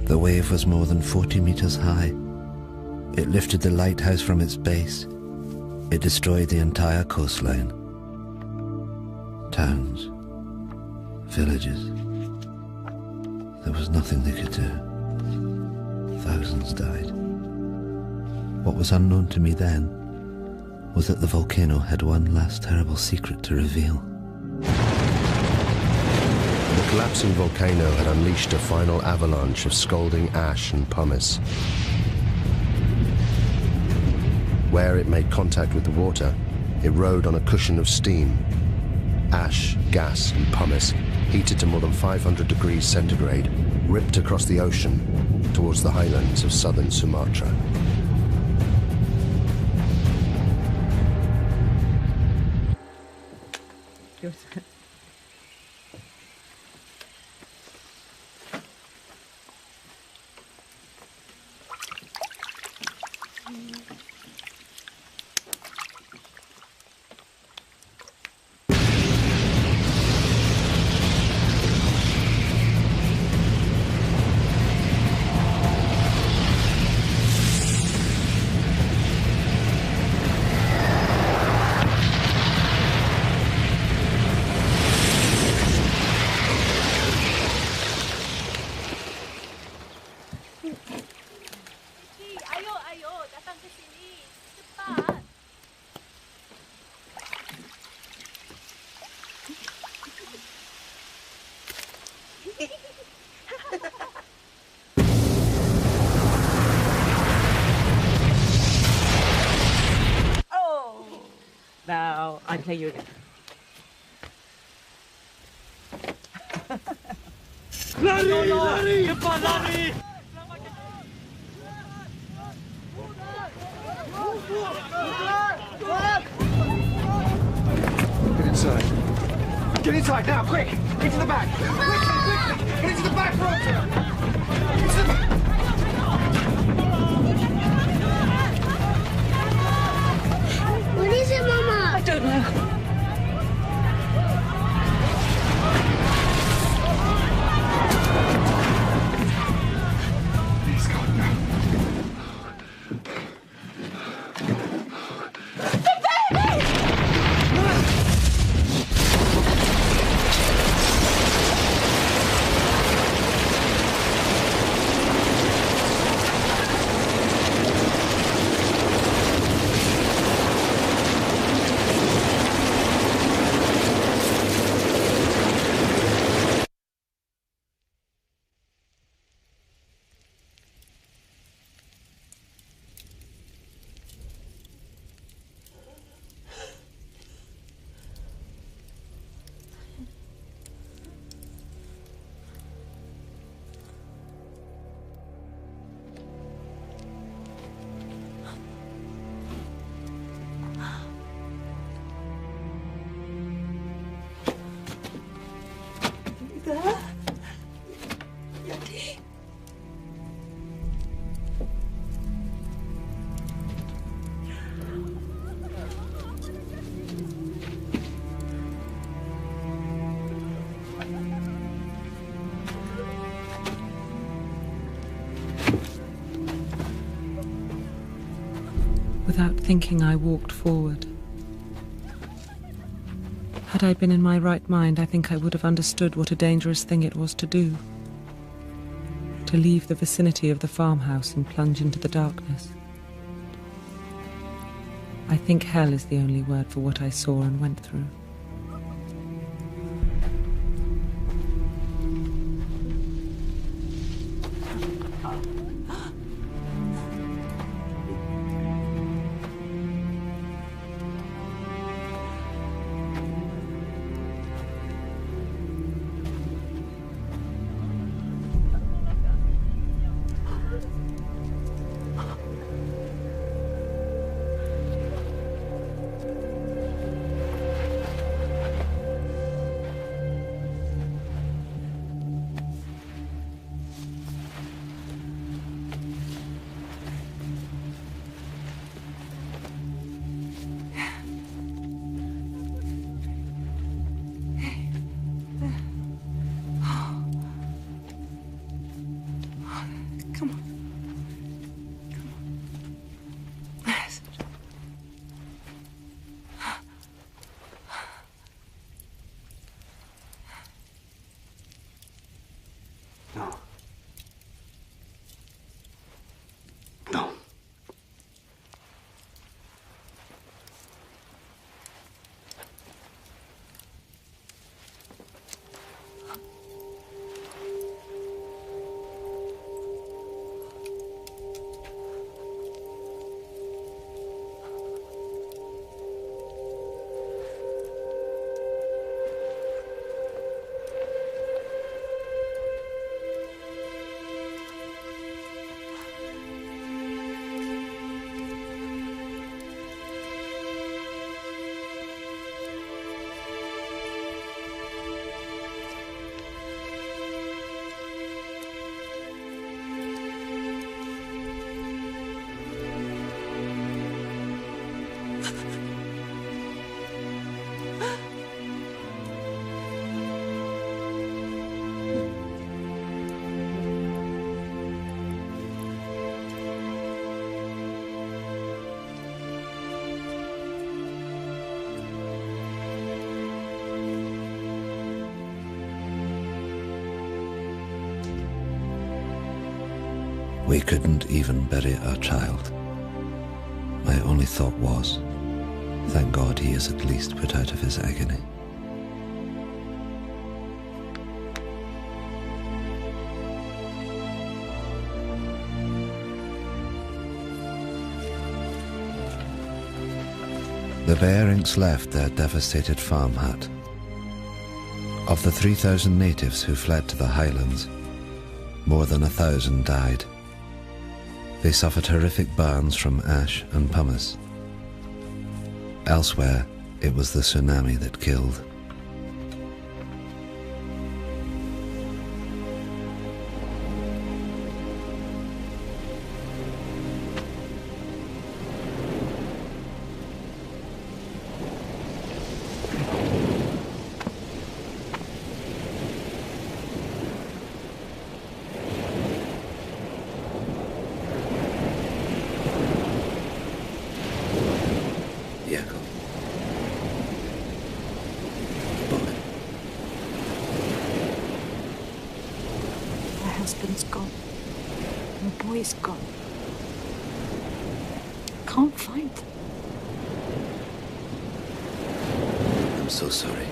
The wave was more than 40 meters high. It lifted the lighthouse from its base. It destroyed the entire coastline. Towns, villages. There was nothing they could do. Thousands died. What was unknown to me then was that the volcano had one last terrible secret to reveal. The collapsing volcano had unleashed a final avalanche of scalding ash and pumice. Where it made contact with the water, it rode on a cushion of steam. Ash, gas, and pumice, heated to more than 500 degrees centigrade, ripped across the ocean towards the highlands of southern Sumatra. Now, I play you again. Lari! Lari! Lari! Get inside. Get inside now, quick! Into the back! Quickly! Get into the back, Roger! Into the back! What is it, Mama? I don't know. Please, God, no. Without thinking, I walked forward. Had I been in my right mind, I think I would have understood what a dangerous thing it was to do. To leave the vicinity of the farmhouse and plunge into the darkness. I think hell is the only word for what I saw and went through. We couldn't even bury our child. My only thought was, thank God he is at least put out of his agony. The Bearings left their devastated farm hut. Of the 3,000 natives who fled to the highlands, more than 1,000 died. They suffered horrific burns from ash and pumice. Elsewhere, it was the tsunami that killed. husband's gone. My boy's gone. Can't find them. I'm so sorry.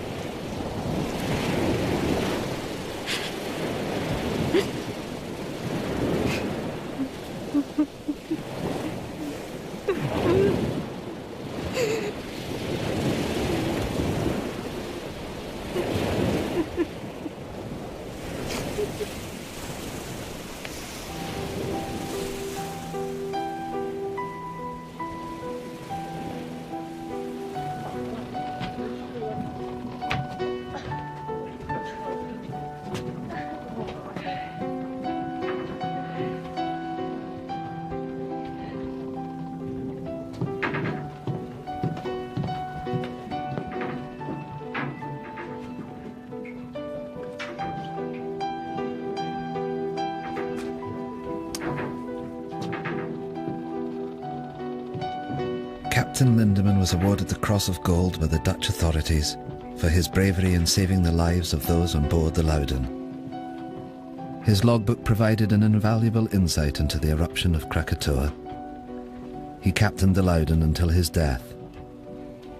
Captain Lindemann was awarded the Cross of Gold by the Dutch authorities for his bravery in saving the lives of those on board the Loudon. His logbook provided an invaluable insight into the eruption of Krakatoa. He captained the Loudon until his death,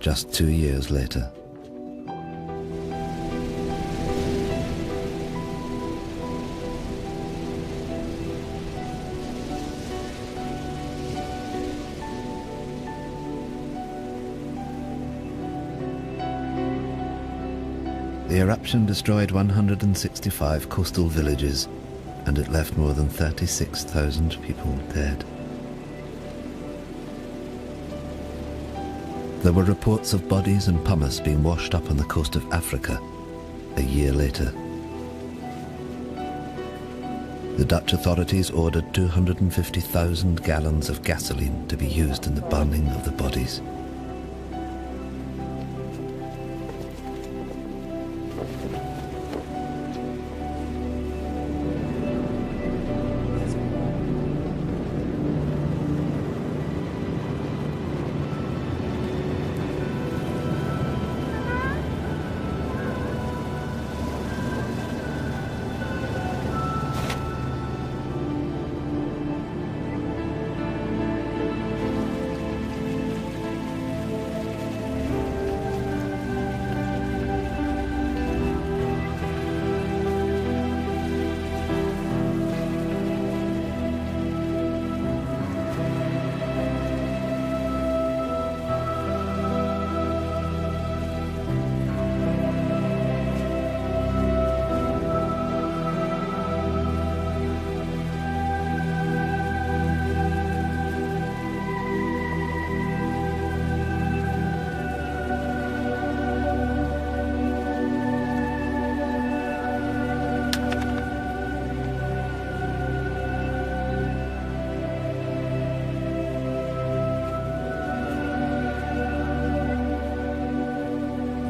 just 2 years later. The eruption destroyed 165 coastal villages, and it left more than 36,000 people dead. There were reports of bodies and pumice being washed up on the coast of Africa a year later. The Dutch authorities ordered 250,000 gallons of gasoline to be used in the burning of the bodies.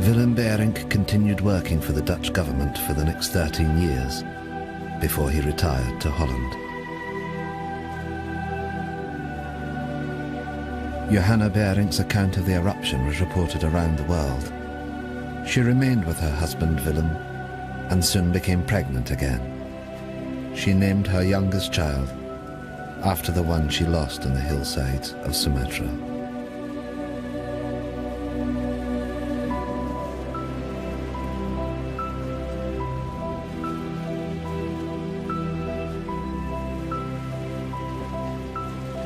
Willem Beirink continued working for the Dutch government for the next 13 years before he retired to Holland. Johanna Beirink's account of the eruption was reported around the world. She remained with her husband Willem and soon became pregnant again. She named her youngest child after the one she lost on the hillsides of Sumatra.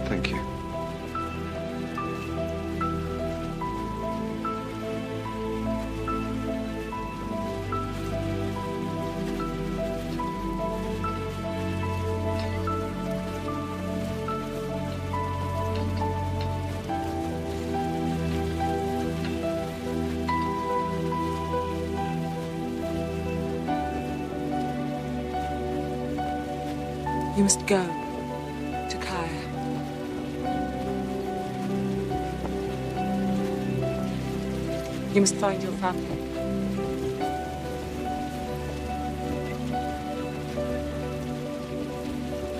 Thank you. You must go to Kaya. You must find your family.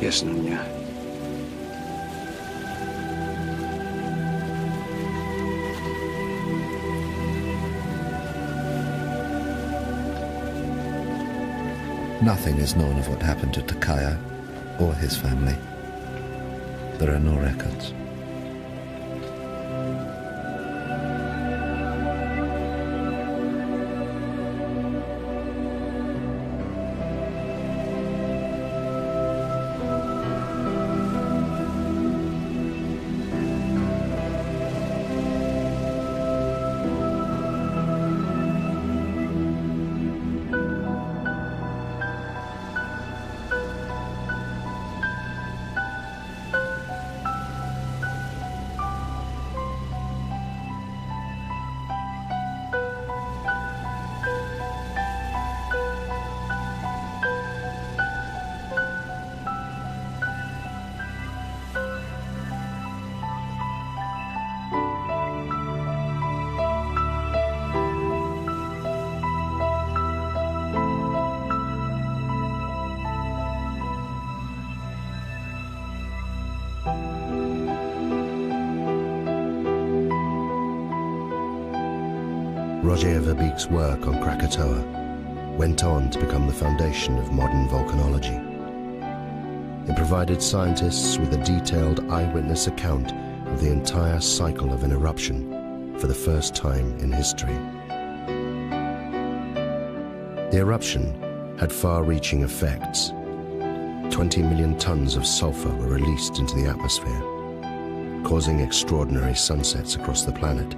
Yes, Nunya. Nothing is known of what happened to Takaya or his family. There are no records. Roger Verbeek's work on Krakatoa went on to become the foundation of modern volcanology. It provided scientists with a detailed eyewitness account of the entire cycle of an eruption for the first time in history. The eruption had far-reaching effects. 20 million tons of sulfur were released into the atmosphere, causing extraordinary sunsets across the planet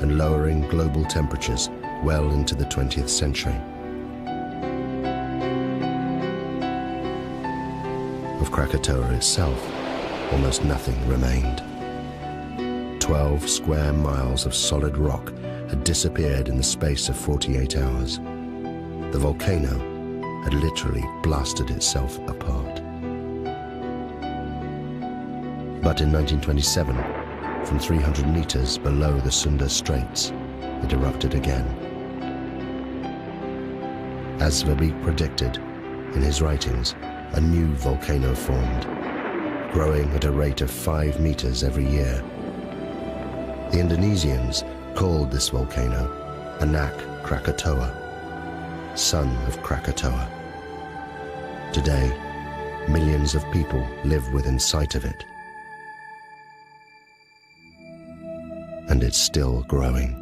and lowering global temperatures well into the 20th century. Of Krakatoa itself, almost nothing remained. 12 square miles of solid rock had disappeared in the space of 48 hours. The volcano had literally blasted itself apart. But in 1927, from 300 meters below the Sunda Straits, it erupted again. As Verbeek predicted in his writings, a new volcano formed, growing at a rate of 5 meters every year. The Indonesians called this volcano Anak Krakatoa, son of Krakatoa. Today, millions of people live within sight of it. And it's still growing.